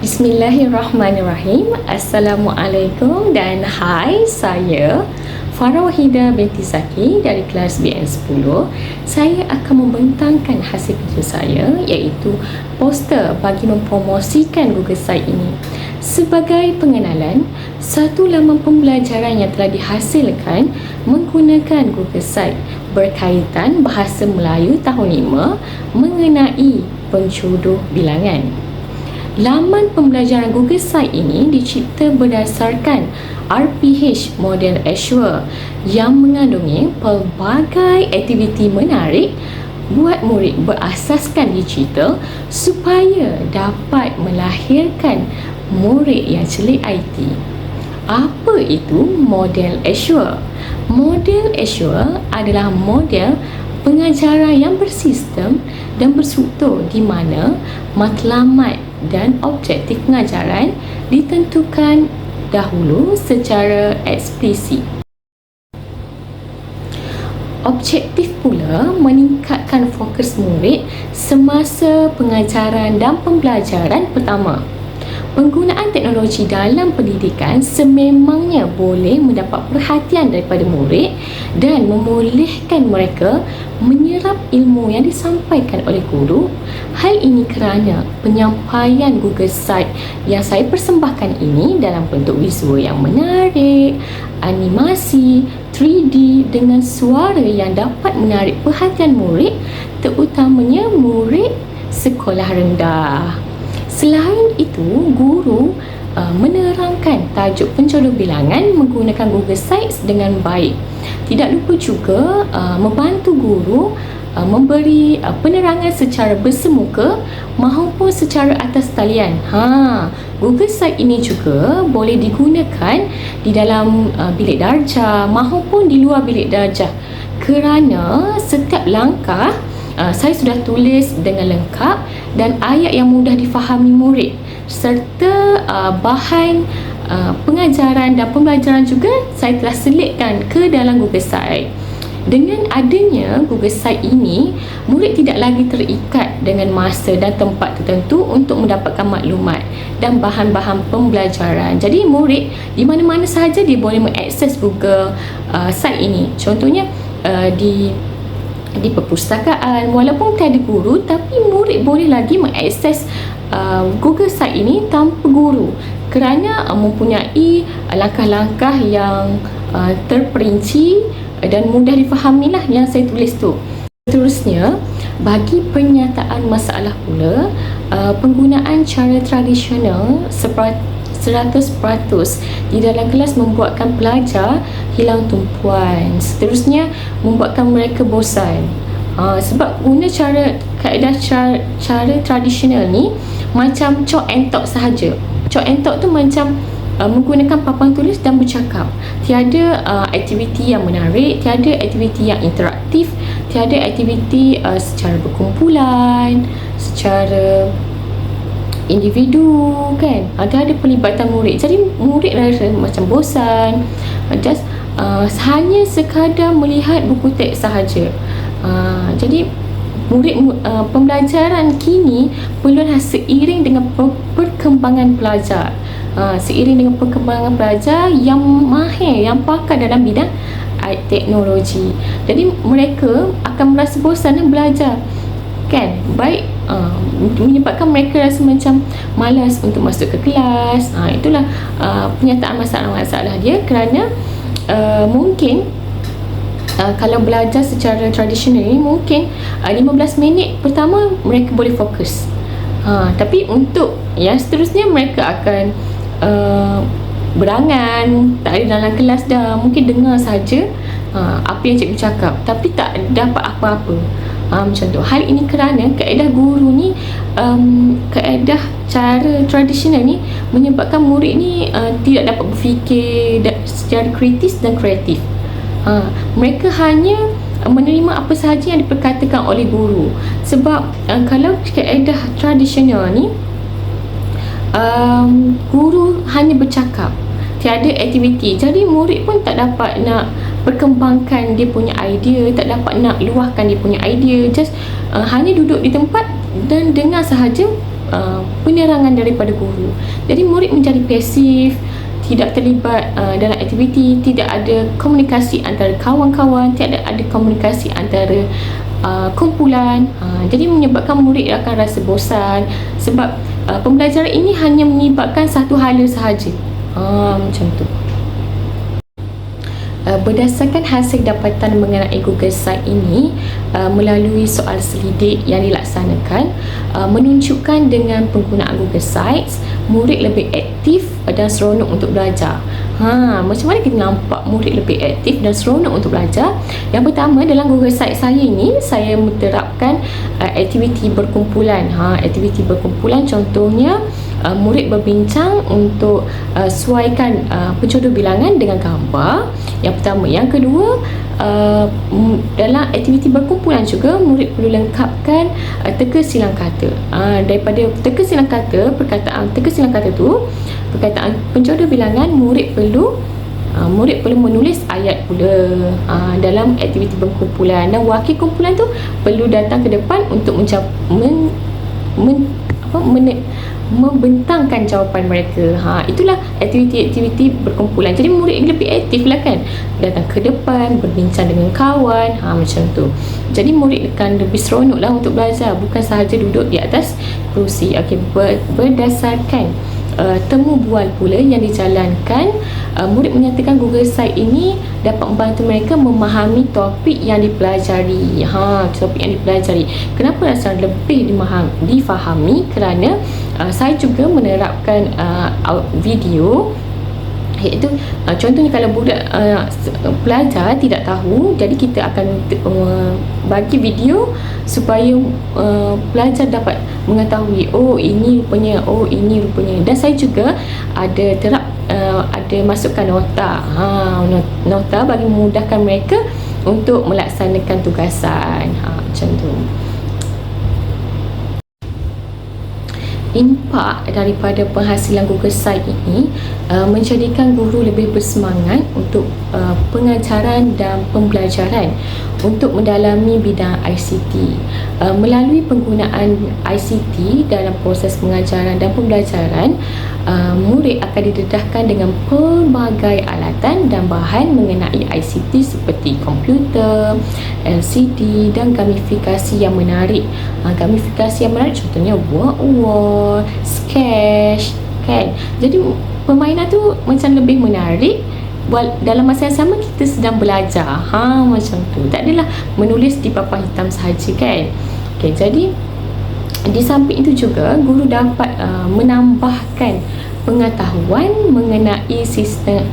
Bismillahirrahmanirrahim. Assalamualaikum dan hai, saya Farah Wahida binti Zaki dari kelas BN10. Saya akan membentangkan hasil kerja saya, iaitu poster bagi mempromosikan Google Site ini. Sebagai pengenalan, satu laman pembelajaran yang telah dihasilkan menggunakan Google Site berkaitan bahasa Melayu tahun 5 mengenai penjodoh bilangan. Laman pembelajaran Google Site ini dicipta berdasarkan RPH Model Azure yang mengandungi pelbagai aktiviti menarik buat murid berasaskan digital supaya dapat melahirkan murid yang celik IT. Apa itu Model Azure? Model Azure adalah model pengajaran yang bersistem dan berstruktur di mana matlamat dan objektif pengajaran ditentukan dahulu secara eksplisit. Objektif pula meningkatkan fokus murid semasa pengajaran dan pembelajaran pertama. Penggunaan teknologi dalam pendidikan sememangnya boleh mendapat perhatian daripada murid dan membolehkan mereka menyerap ilmu yang disampaikan oleh guru. Hal ini kerana penyampaian Google Site yang saya persembahkan ini dalam bentuk visual yang menarik, animasi, 3D dengan suara yang dapat menarik perhatian murid, terutamanya murid sekolah rendah. Selain itu, guru menerangkan tajuk penjodoh bilangan menggunakan Google Sites dengan baik. Tidak lupa juga membantu guru memberi penerangan secara bersemuka maupun secara atas talian. Google Site ini juga boleh digunakan di dalam bilik darjah maupun di luar bilik darjah kerana setiap langkah saya sudah tulis dengan lengkap dan ayat yang mudah difahami murid serta bahan pengajaran dan pembelajaran juga saya telah selitkan ke dalam Google Site. Dengan adanya Google Site ini, murid tidak lagi terikat dengan masa dan tempat tertentu untuk mendapatkan maklumat dan bahan-bahan pembelajaran. Jadi murid di mana-mana sahaja dia boleh mengakses Google Site ini. Contohnya di perpustakaan, walaupun tiada guru, tapi murid boleh lagi mengakses Google Site ini tanpa guru kerana mempunyai langkah-langkah yang terperinci dan mudah difahami lah yang saya tulis tu. Seterusnya, bagi pernyataan masalah pula, penggunaan cara tradisional 100% di dalam kelas membuatkan pelajar hilang tumpuan. Seterusnya, membuatkan mereka bosan. Sebab guna kaedah cara tradisional ni macam chalk and talk sahaja. Chalk and talk tu macam menggunakan papan tulis dan bercakap. Tiada aktiviti yang menarik, tiada aktiviti yang interaktif, tiada aktiviti secara berkumpulan, secara individu kan. Ada pelibatan murid. Jadi murid rasa macam bosan. Just hanya sekadar melihat buku teks sahaja. Jadi murid pembelajaran kini perlulah seiring dengan perkembangan pelajar. Seiring dengan perkembangan pelajar yang mahir, yang pakar dalam bidang teknologi. Jadi mereka akan merasa bosan dan belajar kan. Baik menyebabkan mereka rasa macam malas untuk masuk ke kelas. Itulah penyataan masalah-masalah dia kerana mungkin kalau belajar secara tradisional ni mungkin 15 minit pertama mereka boleh fokus. Tapi untuk yang seterusnya mereka akan berangan, tak ada dalam kelas dah, mungkin dengar saja apa yang cikgu cakap tapi tak dapat apa-apa. Macam tu. Hal ini kerana kaedah guru ni, kaedah cara tradisional ni menyebabkan murid ni tidak dapat berfikir secara kritis dan kreatif. Mereka hanya menerima apa sahaja yang diperkatakan oleh guru. Sebab kalau kaedah tradisional ni guru hanya bercakap, tiada aktiviti, jadi murid pun tak dapat nak perkembangkan dia punya idea, tak dapat nak luahkan dia punya idea. Just hanya duduk di tempat dan dengar sahaja penerangan daripada guru. Jadi murid menjadi pasif, tidak terlibat dalam aktiviti, tidak ada komunikasi antara kawan-kawan, tidak ada komunikasi antara kumpulan. Jadi menyebabkan murid akan rasa bosan sebab pembelajaran ini hanya menyebabkan satu hala sahaja. Macam tu. Berdasarkan hasil dapatan mengenai Google Site ini melalui soal selidik yang dilaksanakan menunjukkan dengan penggunaan Google Sites murid lebih aktif dan seronok untuk belajar. Macam mana kita nampak murid lebih aktif dan seronok untuk belajar? Yang pertama, dalam Google Site saya ini saya menerapkan aktiviti berkumpulan. Aktiviti berkumpulan contohnya murid berbincang untuk sesuaikan penjodoh bilangan dengan gambar. Yang pertama. Yang kedua, dalam aktiviti berkumpulan juga murid perlu lengkapkan teka silang kata. Daripada teka silang kata, perkataan teka silang kata tu, perkataan penjodoh bilangan, murid perlu menulis ayat pula dalam aktiviti berkumpulan, dan wakil kumpulan tu perlu datang ke depan untuk membentangkan jawapan mereka. Itulah aktiviti-aktiviti berkumpulan. Jadi murid lebih aktif lah kan, datang ke depan, berbincang dengan kawan, macam tu. Jadi murid akan lebih seronok lah untuk belajar, bukan sahaja duduk di atas kerusi. Berdasarkan temu bual pula yang dijalankan, murid menyatakan Google Site ini dapat membantu mereka memahami topik yang dipelajari. Topik yang dipelajari. Kenapa rasa lebih difahami? Kerana saya juga menerapkan video, iaitu contohnya kalau budak pelajar tidak tahu, jadi kita akan bagi video supaya pelajar dapat mengetahui, ini rupanya. Dan saya juga ada masukkan nota bagi memudahkan mereka untuk melaksanakan tugasan. Macam tu. Impak daripada penghasilan Google Site ini menjadikan guru lebih bersemangat untuk pengajaran dan pembelajaran untuk mendalami bidang ICT. Melalui penggunaan ICT dalam proses pengajaran dan pembelajaran, murid akan didedahkan dengan pelbagai alatan dan bahan mengenai ICT seperti komputer, LCD dan gamifikasi yang menarik. Gamifikasi yang menarik contohnya wall, sketch, kan? Jadi permainan tu macam lebih menarik. Dalam masa yang sama kita sedang belajar. Macam tu. Tak adalah menulis di papan hitam sahaja, kan? Jadi di samping itu juga guru dapat menambahkan pengetahuan mengenai sistem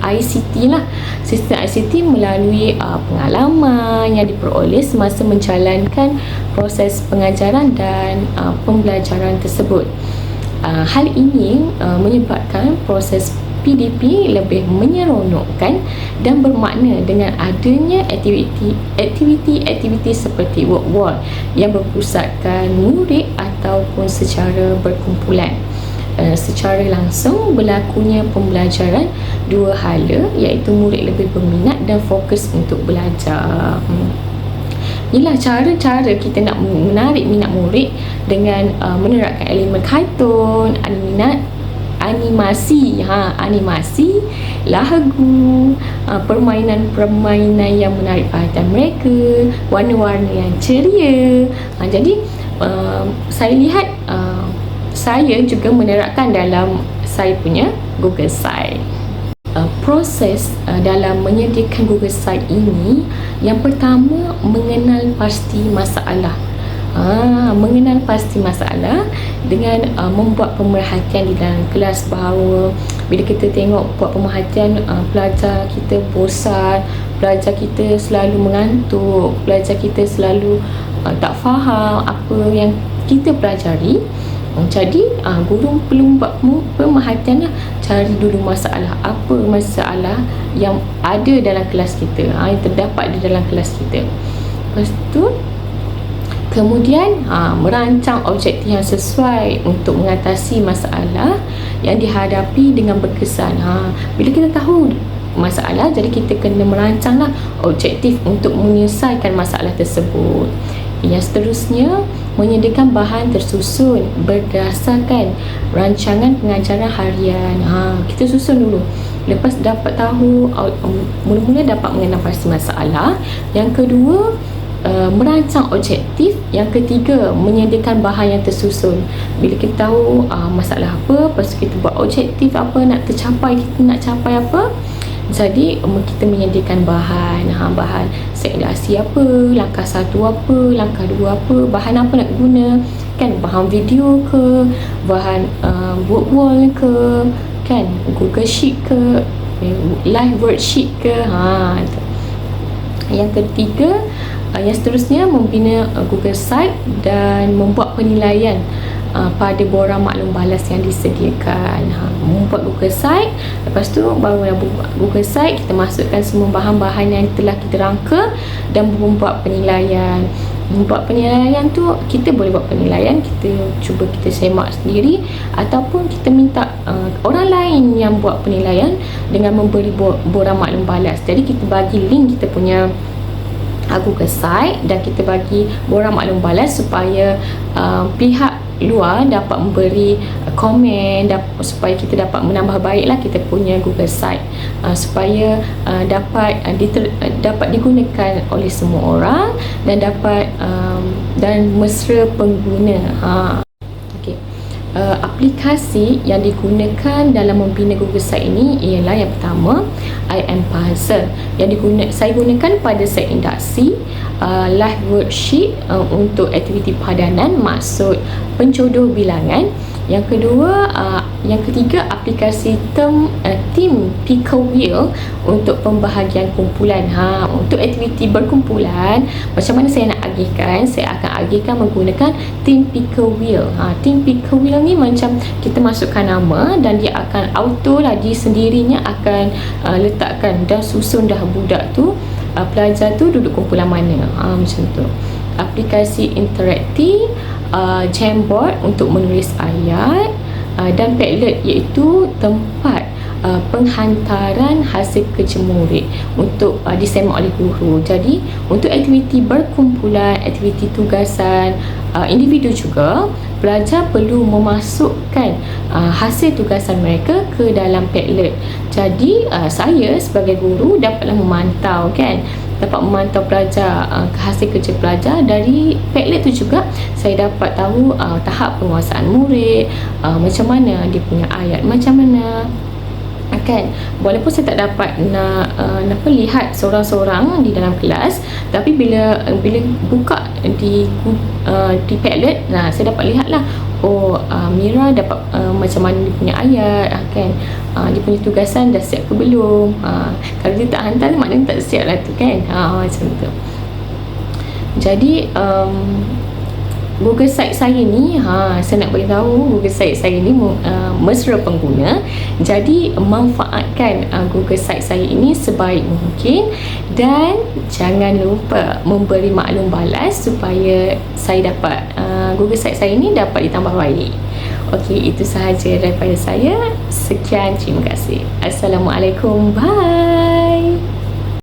ICT lah. Sistem ICT melalui pengalaman yang diperoleh semasa menjalankan proses pengajaran dan pembelajaran tersebut. Hal ini menyebabkan proses PDP lebih menyeronokkan dan bermakna dengan adanya aktiviti seperti work wall yang berpusatkan murid ataupun secara berkumpulan. Secara langsung berlakunya pembelajaran dua hala, iaitu murid lebih berminat dan fokus untuk belajar. Inilah cara-cara kita nak menarik minat murid dengan menerapkan elemen kartun, animasi, lagu, permainan-permainan yang menarik perhatian mereka, warna-warna yang ceria. Jadi saya lihat saya juga menerapkan dalam saya punya Google Site. Proses dalam menyediakan Google Site ini, yang pertama mengenal pasti masalah. Mengenal pasti masalah dengan membuat pemerhatian di dalam kelas, bahawa bila kita tengok buat pemerhatian, pelajar kita bosan, pelajar kita selalu mengantuk, pelajar kita selalu tak faham apa yang kita pelajari. Jadi guru perlu buat pemerhatian lah, cari dulu masalah, apa masalah yang ada dalam kelas kita, yang terdapat di dalam kelas kita. Lepas tu kemudian merancang objektif yang sesuai untuk mengatasi masalah yang dihadapi dengan berkesan. Bila kita tahu masalah, jadi kita kena merancanglah objektif untuk menyelesaikan masalah tersebut. Yang seterusnya, menyediakan bahan tersusun berdasarkan rancangan pengajaran harian. Kita susun dulu. Lepas dapat tahu, mula-mula dapat mengenal pasti masalah. Yang kedua, merancang objektif. Yang ketiga, menyediakan bahan yang tersusun. Bila kita tahu masalah apa, lepas tu kita buat objektif apa nak tercapai, kita nak capai apa, jadi kita menyediakan bahan. Bahan segregasi apa, langkah satu apa, langkah dua apa, bahan apa nak guna, kan? Bahan video ke, bahan word wall ke, kan? Google Sheet ke, live worksheet ke. Yang ketiga, yang seterusnya, membina Google Site dan membuat penilaian pada borang maklum balas yang disediakan. Membuat Google Site, lepas tu baru buat Google Site, kita masukkan semua bahan-bahan yang telah kita rangka dan membuat penilaian. Membuat penilaian tu, kita boleh buat penilaian, kita cuba kita semak sendiri, ataupun kita minta orang lain yang buat penilaian dengan memberi borang maklum balas. Jadi kita bagi link kita punya Google Site dan kita bagi borang maklum balas supaya pihak luar dapat memberi komen, supaya kita dapat menambah baiklah kita punya Google Site, supaya dapat digunakan oleh semua orang dan dapat dan mesra pengguna. Aplikasi yang digunakan dalam membina Google Site ini ialah yang pertama, IM Puzzle yang saya gunakan pada set induksi, live worksheet untuk aktiviti padanan maksud penjodoh bilangan. Yang kedua, yang ketiga, aplikasi Team Picker Wheel untuk pembahagian kumpulan. Untuk aktiviti berkumpulan, macam mana saya nak agihkan? Saya akan agihkan menggunakan Team Picker Wheel. Team Picker Wheel ni macam kita masukkan nama dan dia akan auto lah, dia sendirinya akan letakkan dan susun dah budak tu, pelajar tu duduk kumpulan mana. Macam tu. Aplikasi interaktif, Jamboard untuk menulis ayat, dan Padlet iaitu tempat penghantaran hasil kerja murid untuk disemak oleh guru. Jadi untuk aktiviti berkumpulan, aktiviti tugasan individu juga, pelajar perlu memasukkan hasil tugasan mereka ke dalam Padlet. Jadi saya sebagai guru dapatlah memantau, kan, dapat memantau pelajar, hasil kerja pelajar. Dari Padlet tu juga saya dapat tahu tahap penguasaan murid, macam mana dia punya ayat, macam mana, kan. Walaupun saya tak dapat nak lihat seorang-seorang di dalam kelas, tapi bila buka di Padlet, saya dapat lihatlah, Mira dapat macam mana dia punya ayat, kan. Dia punya tugasan dah siap ke belum. Kalau dia tak hantar, maknanya tak siap lah tu, kan. Macam tu. Jadi Google Site saya ni, saya nak beritahu, Google Site saya ni mesra pengguna. Jadi manfaatkan Google Site saya ini sebaik mungkin dan jangan lupa memberi maklum balas supaya saya dapat Google Site saya ini dapat ditambah baik. Okey, itu sahaja daripada saya. Sekian, terima kasih. Assalamualaikum. Bye.